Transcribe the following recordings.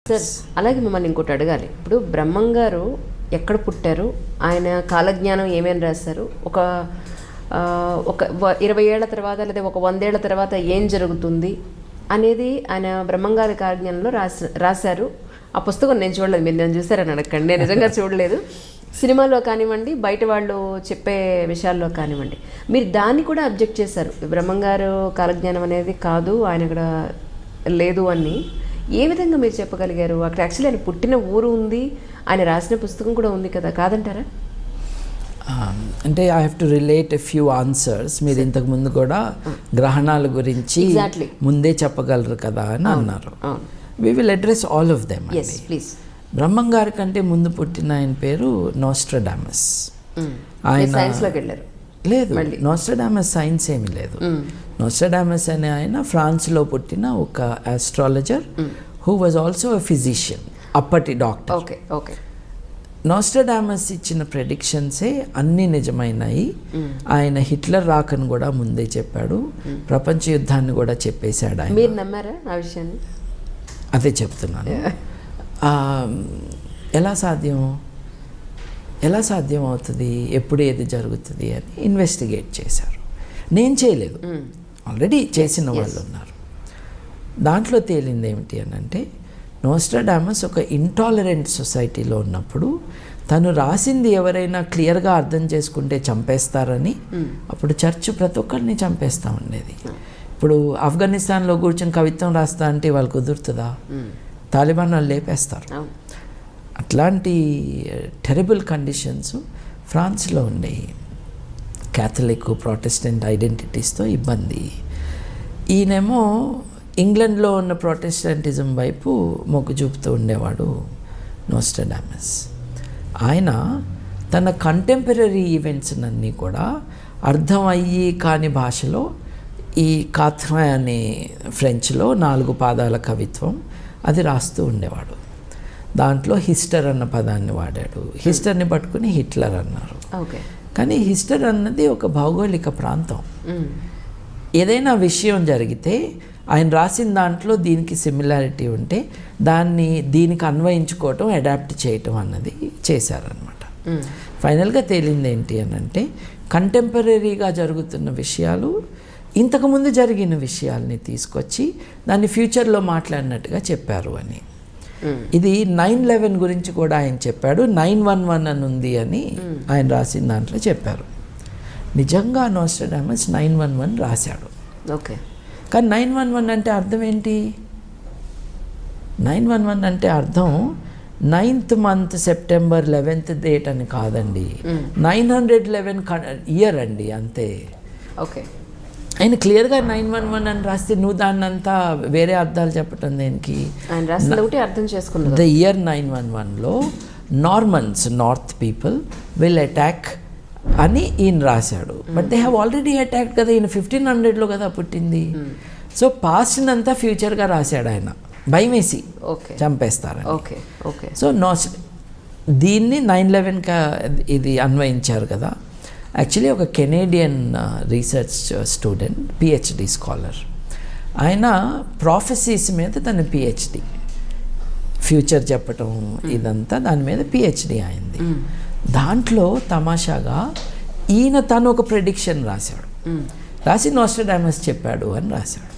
Sir అలాగే మిమ్మల్ని ఇంకోటి అడగాలి. ఇప్పుడు బ్రహ్మం గారు ఎక్కడ పుట్టారు, ఆయన కాలజ్ఞానం ఏమేమి రాశారు, ఒక 20 ఏళ్ల తర్వాత లేదా ఒక 100 ఏళ్ల తర్వాత ఏం జరుగుతుంది అనేది ఆయన బ్రహ్మంగారి కాలజ్ఞానంలో రాశారు. ఆ పుస్తకం నేను చూడలేదు, మీరు నేను చూసారని అడగండి, నేను నిజంగా చూడలేదు. సినిమాలో కానివ్వండి, బయట వాళ్ళు చెప్పే విషయాల్లో కానివ్వండి, మీరు దాన్ని కూడా అబ్జెక్ట్ చేశారు. బ్రహ్మంగారు కాలజ్ఞానం అనేది కాదు, ఆయన ఇక్కడ లేదు అని. ఏ విధంగా మీరు చెప్పగలిగారు? అక్కడ యాక్చువల్లీ ఆయన పుట్టిన ఊరు ఉంది, ఆయన రాసిన పుస్తకం కూడా ఉంది కదా, కాదంటారా? అంటే I have to relate a few answers. మీరు ఇంతకు ముందు కూడా గ్రహణాల గురించి ముందే చెప్పగలరు కదా అని అన్నారు. We will address all of them. Please. Brahmam గారి కంటే ముందు పుట్టిన ఆయన పేరు నోస్ట్రాడామస్. ఆయన సైన్స్లోకి వెళ్ళారు? లేదు, నోస్ట్రాడామస్ సైన్స్ ఏమీ లేదు. నోస్ట్రాడామస్ అనే ఆయన ఫ్రాన్స్లో పుట్టిన ఒక astrologer who was also a physician, అప్పటి డాక్టర్. Okay okay. నోస్ట్రాడామస్ ఇచ్చిన ప్రెడిక్షన్సే అన్నీ నిజమైనాయి. ఆయన హిట్లర్ రాకను కూడా ముందే చెప్పాడు, ప్రపంచ యుద్ధాన్ని కూడా చెప్పేశాడు ఆయన. మీరు నమ్మారా ఆ విషయాన్ని? అదే చెప్తున్నాను. ఎలా సాధ్యం అవుతుంది, ఎప్పుడు ఏది జరుగుతుంది అని ఇన్వెస్టిగేట్ చేశారు. నేను చేయలేదు, ఆల్రెడీ చేసిన వాళ్ళు ఉన్నారు. దాంట్లో తేలింది ఏమిటి అని అంటే, నోస్ట్రాడామస్ ఒక ఇంటాలరెంట్ సొసైటీలో ఉన్నప్పుడు తను రాసింది ఎవరైనా క్లియర్గా అర్థం చేసుకుంటే చంపేస్తారని, అప్పుడు చర్చ్ ప్రతి ఒక్కరిని చంపేస్తూ ఉండేది. ఇప్పుడు ఆఫ్ఘనిస్తాన్లో కూర్చొని కవిత్వం రాస్తా అంటే వాళ్ళు కుదురుతుందా? తాలిబాన్ వాళ్ళు లేపేస్తారు. అట్లాంటి టెరబుల్ కండిషన్స్ ఫ్రాన్స్లో ఉండేవి. క్యాథలిక్ ప్రొటెస్టెంట్ ఐడెంటిటీస్తో ఇబ్బంది. ఈయనేమో ఇంగ్లాండ్లో ఉన్న ప్రొటెస్టెంటిజం వైపు మొగ్గు చూపుతూ ఉండేవాడు నోస్ట్రాడామస్. ఆయన తన కంటెంపరీ ఈవెంట్స్ అన్నీ కూడా అర్థం అయ్యి కాని భాషలో, ఈ కాథ్రా అనే ఫ్రెంచ్లో 4 పాదాల కవిత్వం అది రాస్తూ ఉండేవాడు. దాంట్లో హిస్టర్ అన్న పదాన్ని వాడాడు. హిస్టర్ని పట్టుకుని హిట్లర్ అన్నారు. కానీ హిస్టర్ అన్నది ఒక భౌగోళిక ప్రాంతం. ఏదైనా విషయం జరిగితే ఆయన రాసిన దాంట్లో దీనికి సిమిలారిటీ ఉంటే దాన్ని దీనికి అన్వయించుకోవటం, అడాప్ట్ చేయటం అన్నది చేశారనమాట. ఫైనల్గా తేలింది ఏంటి అని అంటే, కంటెంపరీగా జరుగుతున్న విషయాలు ఇంతకుముందు జరిగిన విషయాల్ని తీసుకొచ్చి దాన్ని ఫ్యూచర్లో మాట్లాడినట్టుగా చెప్పారు అని. ఇది 9/11 గురించి కూడా ఆయన చెప్పాడు. 911 అని ఉంది అని ఆయన రాసిన దాంట్లో చెప్పారు. నిజంగా నోస్ట్రాడామస్ 911 రాశాడు. ఓకే. కానీ 911 అంటే అర్థం ఏంటి? 911 అంటే అర్థం 9th month September 11th date అని కాదండి. 911 ఇయర్ అండి, అంతే. ఓకే. ఆయన క్లియర్గా 911 అని రాస్తే నువ్వు దాన్ని అంతా వేరే అర్థాలు చెప్పటం దేనికి? ఆయన రాసిన ఒకటి అర్థం చేసుకున్నాడు. ద ఇయర్ 911లో Normans, north people will attack అని ఈయన రాశాడు. But they have already attacked కదా, ఈయన 1500లో కదా పుట్టింది. సో పాస్ట్నంతా ఫ్యూచర్గా రాశాడు ఆయన, భయమేసి చంపేస్తారని. Okay okay. సో దీన్ని 9/11గా ఇది అన్వయించారు కదా. యాక్చువల్లీ ఒక Canadian research student, PhD scholar, ఆయన ప్రాఫెసీస్ మీద తన పిహెచ్డి, ఫ్యూచర్ చెప్పటం ఇదంతా దాని మీద పిహెచ్డి అయింది. దాంట్లో తమాషాగా ఈయన తను ఒక ప్రెడిక్షన్ రాశాడు. రాసి నోస్ట్రాడామస్ చెప్పాడు అని రాశాడు.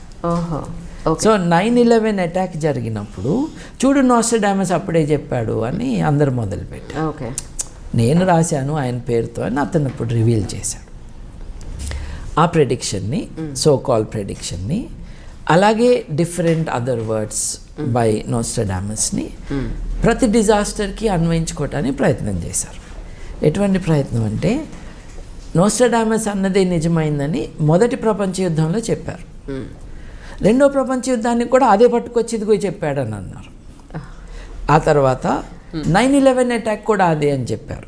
సో 9/11 అటాక్ జరిగినప్పుడు చూడు నోస్ట్రాడామస్ అప్పుడే చెప్పాడు అని అందరు మొదలుపెట్టారు. నేను రాశాను ఆయన పేరుతో అని అతను ఇప్పుడు రివీల్ చేశాడు ఆ ప్రెడిక్షన్ని, సో కాల్ ప్రెడిక్షన్ని. అలాగే డిఫరెంట్ అదర్ వర్డ్స్ బై నోస్ట్రాడామస్ని ప్రతి డిజాస్టర్కి అన్వయించుకోవటానికి ప్రయత్నం చేశారు. ఎటువంటి ప్రయత్నం అంటే, నోస్ట్రాడామస్ అన్నదే నిజమైందని మొదటి ప్రపంచ యుద్ధంలో చెప్పారు. రెండో ప్రపంచ యుద్ధానికి కూడా అదే పట్టుకొచ్చి ఇదిగో చెప్పాడని అన్నారు. ఆ తర్వాత 9/11 అటాక్ కూడా అదే అని చెప్పారు.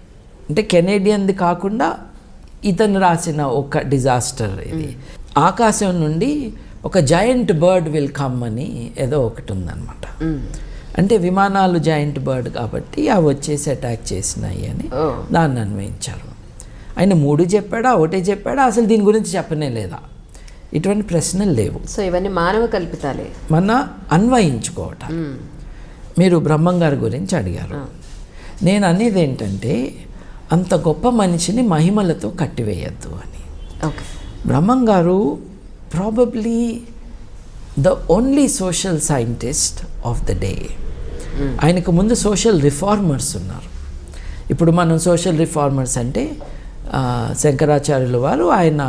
అంటే కెనేడియన్ది కాకుండా ఇతను రాసిన ఒక డిజాస్టర్ ఇది. ఆకాశం నుండి ఒక జాయింట్ బర్డ్ విల్ కమ్ అని ఏదో ఒకటి ఉందన్నమాట. అంటే విమానాలు జాయింట్ బర్డ్ కాబట్టి అవి వచ్చేసి అటాక్ చేసినాయి అని దాన్ని అన్వయించారు. ఆయన 3 చెప్పాడా, 1 చెప్పాడా, అసలు దీని గురించి చెప్పనే లేదా? ఇటువంటి ప్రశ్నలు లేవు. సో ఇవన్నీ మానవ కల్పితాలే, మన అన్వయించుకోవటం. మీరు బ్రహ్మంగారి గురించి అడిగారు. నేను అనేది ఏంటంటే అంత గొప్ప మనిషిని మహిమలతో కట్టివేయద్దు అని. ఓకే. బ్రహ్మంగారు probably the only social scientist of the day. ఆయనకు ముందు సోషల్ రిఫార్మర్స్ ఉన్నారు. ఇప్పుడు మనం సోషల్ రిఫార్మర్స్ అంటే శంకరాచార్యుల వారు ఆయన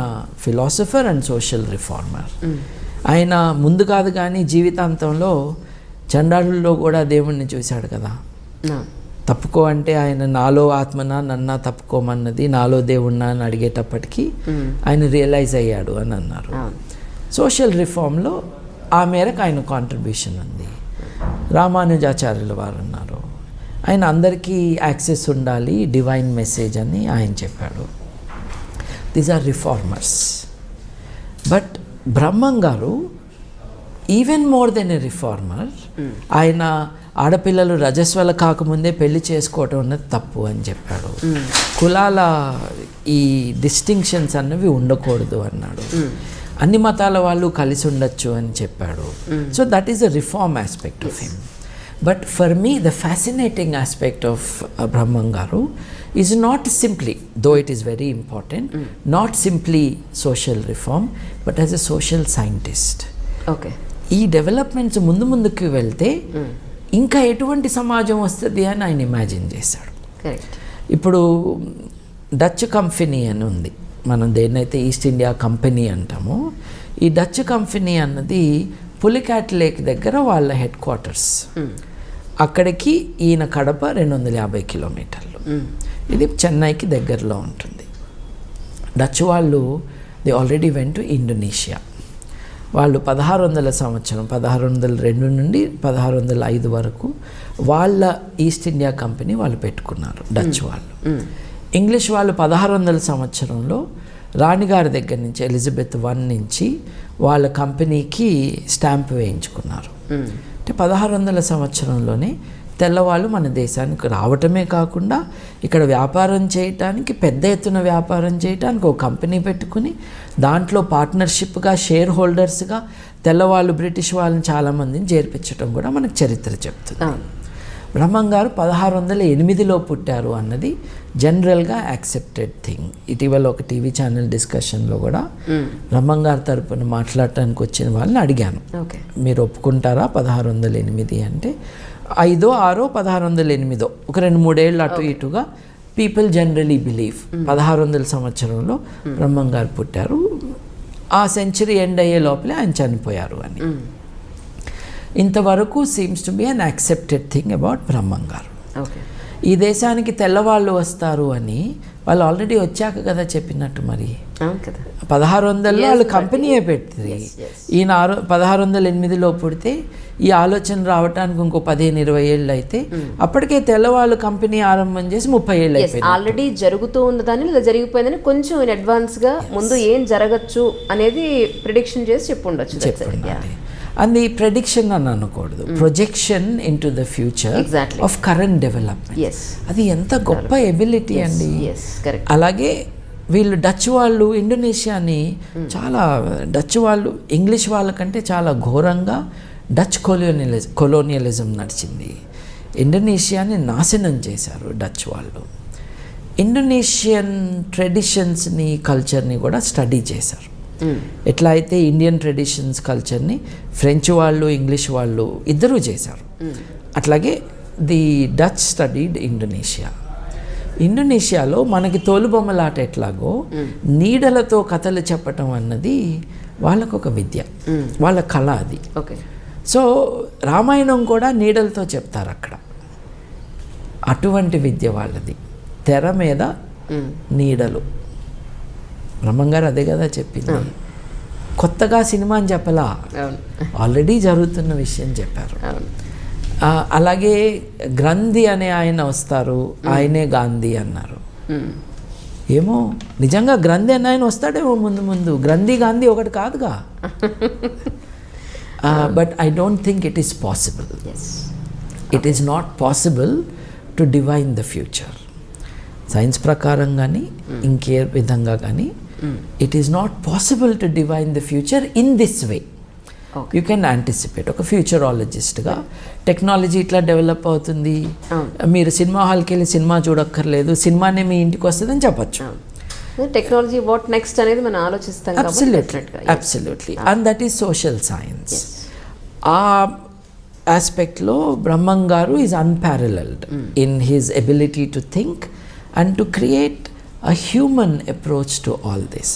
ఫిలాసఫర్ అండ్ సోషల్ రిఫార్మర్. ఆయన ముందు కాదు కానీ జీవితాంతంలో చండాలుల్లో కూడా దేవుణ్ణి చూశాడు కదా. తప్పుకో అంటే ఆయన నాలో ఆత్మనా నన్నా తప్పుకోమన్నది, నాలో దేవుణ్ణా అని అడిగేటప్పటికీ ఆయన రియలైజ్ అయ్యాడు అని అన్నారు. సోషల్ రిఫార్మ్లో ఆ మేరకు ఆయన కాంట్రిబ్యూషన్ ఉంది. రామానుజాచార్యుల వారు ఉన్నారు. ఆయన అందరికీ యాక్సెస్ ఉండాలి, డివైన్ మెసేజ్ అని ఆయన చెప్పాడు. These are reformers. But Brahmam garu even more than a reformer. ఆయన ఆడపిల్లలు రజస్వల కాకముందే పెళ్లి చేసుకోవటం అన్నది తప్పు అని చెప్పాడు. కులాల ఈ డిస్టింక్షన్స్ అన్నవి ఉండకూడదు అన్నాడు. అన్ని మతాల వాళ్ళు కలిసి ఉండొచ్చు అని చెప్పాడు. So that is the reform aspect of him. But for me, the fascinating aspect of Brahman Garu is not simply, though it is very important, not simply social reform, but as a social scientist. Okay. ఈ developments ముందుకు వెళ్తే ఇంకా ఎటువంటి సమాజం వస్తుంది అని ఆయన imagine చేశాడు. కరెక్ట్. ఇప్పుడు డచ్ కంపెనీ అని ఉంది. మనం దేన్నైతే ఈస్ట్ ఇండియా కంపెనీ అంటామో, ఈ డచ్ కంపెనీ అన్నది పులికాట్ లేక్ దగ్గర వాళ్ళ హెడ్ క్వార్టర్స్. అక్కడికి ఈయన కడప 250 కిలోమీటర్లు. ఇది చెన్నైకి దగ్గరలో ఉంటుంది. డచ్ వాళ్ళు they already went to Indonesia. వాళ్ళు 1600 సంవత్సరం 1602 నుండి 1605 వరకు వాళ్ళ ఈస్ట్ ఇండియా కంపెనీ వాళ్ళు పెట్టుకున్నారు డచ్ వాళ్ళు. ఇంగ్లీష్ వాళ్ళు 1600 సంవత్సరంలో రాణిగారి దగ్గర నుంచి ఎలిజబెత్ I నుంచి వాళ్ళ కంపెనీకి స్టాంప్ వేయించుకున్నారు. అంటే 1600 సంవత్సరంలోనే తెల్లవాళ్ళు మన దేశానికి రావటమే కాకుండా ఇక్కడ వ్యాపారం చేయటానికి, పెద్ద ఎత్తున వ్యాపారం చేయటానికి ఒక కంపెనీ పెట్టుకుని దాంట్లో పార్ట్నర్షిప్గా షేర్ హోల్డర్స్గా తెల్లవాళ్ళు బ్రిటిష్ వాళ్ళని చాలామందిని చేర్పించడం కూడా మనకు చరిత్ర చెప్తుంది. బ్రహ్మం గారు 1608లో పుట్టారు అన్నది జనరల్గా యాక్సెప్టెడ్ థింగ్. ఇటీవల ఒక టీవీ ఛానల్ డిస్కషన్లో కూడా బ్రహ్మం గారి తరపున మాట్లాడటానికి వచ్చిన వాళ్ళని అడిగాను, మీరు ఒప్పుకుంటారా 1608 అంటే 5, 6, 1608 ఒక 2-3 ఏళ్ళు అటు ఇటుగా పీపుల్ జనరలీ బిలీవ్ 1600 సంవత్సరంలో బ్రహ్మం గారు పుట్టారు, ఆ సెంచరీ ఎండ్ అయ్యే లోపలే ఆయన చనిపోయారు అని. ఇంతవరకు seems to be an accepted thing about Brahmam garu. ఈ దేశానికి తెల్లవాళ్ళు వస్తారు అని వాళ్ళు ఆల్రెడీ వచ్చాక కదా చెప్పినట్టు. మరి 1600లో వాళ్ళు కంపెనీయే పెట్టింది. ఈయన 1608లో పుడితే ఈ ఆలోచన రావడానికి ఇంకో 15-20 ఏళ్ళు అయితే అప్పటికే తెల్లవాళ్ళు కంపెనీ ఆరంభం చేసి 30 ఏళ్ళు అయిపోయింది. ఆల్రెడీ జరుగుతూ ఉన్నదాన్ని లేదా జరిగిపోయిందని కొంచెం ఇన్ అడ్వాన్స్గా ముందు ఏం జరగచ్చు అనేది ప్రిడిక్షన్ చేసి చెప్పుండొచ్చు. అది ప్రెడిక్షన్ అని అనకూడదు, projection in to the future of current development. అది ఎంత గొప్ప ఎబిలిటీ అండి. అలాగే వీళ్ళు డచ్ వాళ్ళు ఇండోనేషియాని చాలా, డచ్ వాళ్ళు ఇంగ్లీష్ వాళ్ళకంటే చాలా ఘోరంగా డచ్ కొలోనియలిజం నడిచింది. ఇండోనేషియాని నాశనం చేశారు డచ్ వాళ్ళు. ఇండోనేషియన్ ట్రెడిషన్స్ని కల్చర్ని కూడా స్టడీ చేశారు. ఎట్లా అయితే ఇండియన్ ట్రెడిషన్స్ కల్చర్ని ఫ్రెంచ్ వాళ్ళు ఇంగ్లీష్ వాళ్ళు ఇద్దరూ చేశారు, అట్లాగే ది డచ్ స్టడీడ్ ఇండోనేషియా. ఇండోనేషియాలో మనకి తోలుబొమ్మలాట ఎట్లాగో నీడలతో కథలు చెప్పటం అన్నది వాళ్ళకు ఒక విద్య, వాళ్ళ కళ అది. సో రామాయణం కూడా నీడలతో చెప్తారు అక్కడ, అటువంటి విద్య వాళ్ళది. తెర మీద నీడలు. బ్రహ్మంగారు అదే కదా చెప్పింది, కొత్తగా సినిమా అని చెప్పలా, ఆల్రెడీ జరుగుతున్న విషయం చెప్పారు. అలాగే గ్రంథి అనే ఆయన వస్తారు, ఆయనే గాంధీ అన్నారు. ఏమో నిజంగా గ్రంథి అనే ఆయన వస్తాడేమో ముందు గ్రంథి గాంధీ ఒకటి కాదుగా. But I don't think it is possible. It is not possible to divine the future. Science ప్రకారం కానీ ఇంకే విధంగా కానీ it is not possible to divine the future in this way. You can anticipate. ఒక ఫ్యూచరాలజిస్ట్గా టెక్నాలజీ ఇట్లా develop అవుతుంది, మీరు cinema హాల్కి వెళ్ళి సినిమా చూడక్కర్లేదు, సినిమానే మీ ఇంటికి వస్తుందని చెప్పచ్చు. టెక్నాలజీ వాట్ నెక్స్ట్ అనేది మనం ఆలోచిస్తాం. Absolutely. And that is social science. ఆ ఆస్పెక్ట్లో బ్రహ్మం గారు is unparalleled in his ability to think and to create a human approach to all this.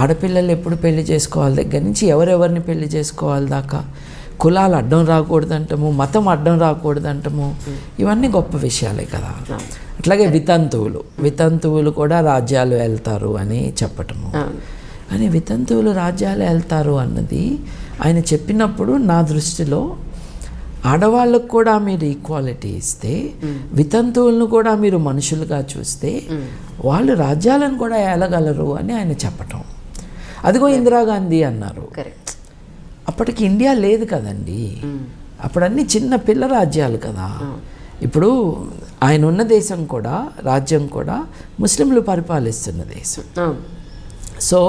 ఆడపిల్లలు ఎప్పుడు పెళ్లి చేసుకోవాలి దగ్గర నుంచి ఎవరెవరిని పెళ్లి చేసుకోవాలి దాకా, కులాలు అడ్డం రాకూడదంటము, మతం అడ్డం రాకూడదంటము, ఇవన్నీ గొప్ప విషయాలే కదా. అట్లాగే వితంతువులు కూడా రాజ్యాలు వెళ్తారు అని చెప్పటము. కానీ వితంతువులు రాజ్యాలు వెళ్తారు అన్నది ఆయన చెప్పినప్పుడు నా దృష్టిలో ఆడవాళ్ళకు కూడా మీరు ఈక్వాలిటీ ఇస్తే, వితంతువులను కూడా మీరు మనుషులుగా చూస్తే వాళ్ళు రాజ్యాలను కూడా ఏలగలరు అని ఆయన చెప్పటం. అదిగో ఇందిరాగాంధీ అన్నారు. అప్పటికి ఇండియా లేదు కదండి, అప్పుడు అన్ని చిన్న పిల్ల రాజ్యాలు కదా. ఇప్పుడు ఆయన ఉన్న దేశం కూడా, రాజ్యం కూడా ముస్లింలు పరిపాలిస్తున్న దేశం. సో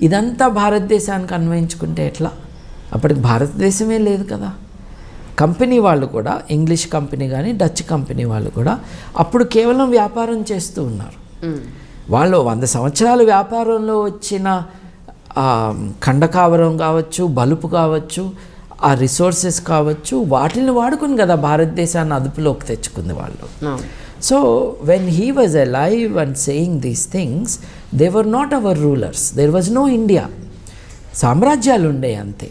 ఇదంతా భారతదేశానికి అన్వయించుకుంటే ఎట్లా? అప్పటికి భారతదేశమే లేదు కదా. కంపెనీ వాళ్ళు కూడా, ఇంగ్లీష్ కంపెనీ కానీ డచ్ కంపెనీ వాళ్ళు కూడా అప్పుడు కేవలం వ్యాపారం చేస్తూ ఉన్నారు. వాళ్ళు 100 సంవత్సరాలు వ్యాపారంలో వచ్చిన ఖండకావరం కావచ్చు, బలుపు కావచ్చు, ఆ రిసోర్సెస్ కావచ్చు, వాటిని వాడుకుని కదా భారతదేశాన్ని అదుపులోకి తెచ్చుకుంది వాళ్ళు. So when he was alive and saying these things, they were not our rulers, there was no India. సామ్రాజ్యాలు ఉండే అంతే.